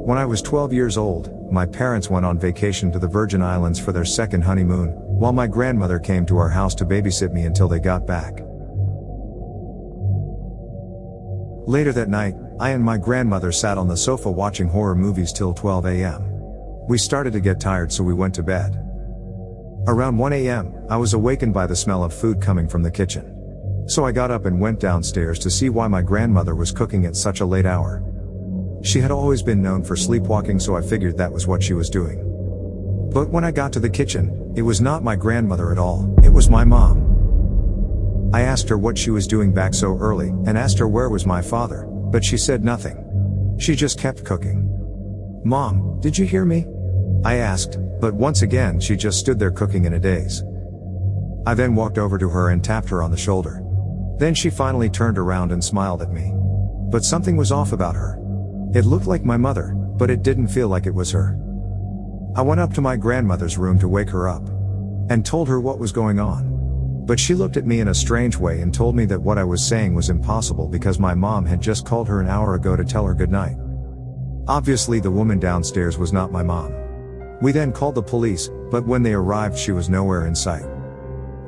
When I was 12 years old, my parents went on vacation to the Virgin Islands for their second honeymoon, while my grandmother came to our house to babysit me until they got back. Later that night, I and my grandmother sat on the sofa watching horror movies till 12 a.m. We started to get tired, so we went to bed. Around 1 a.m., I was awakened by the smell of food coming from the kitchen. So I got up and went downstairs to see why my grandmother was cooking at such a late hour. She had always been known for sleepwalking, so I figured that was what she was doing. But when I got to the kitchen, it was not my grandmother at all, it was my mom. I asked her what she was doing back so early, and asked her where was my father, but she said nothing. She just kept cooking. "Mom, did you hear me?" I asked, but once again she just stood there cooking in a daze. I then walked over to her and tapped her on the shoulder. Then she finally turned around and smiled at me. But something was off about her. It looked like my mother, but it didn't feel like it was her. I went up to my grandmother's room to wake her up, and told her what was going on. But she looked at me in a strange way and told me that what I was saying was impossible because my mom had just called her an hour ago to tell her goodnight. Obviously the woman downstairs was not my mom. We then called the police, but when they arrived she was nowhere in sight.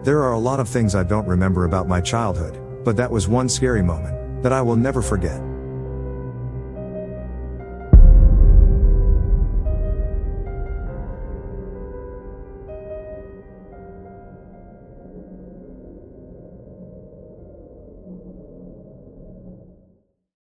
There are a lot of things I don't remember about my childhood, but that was one scary moment that I will never forget.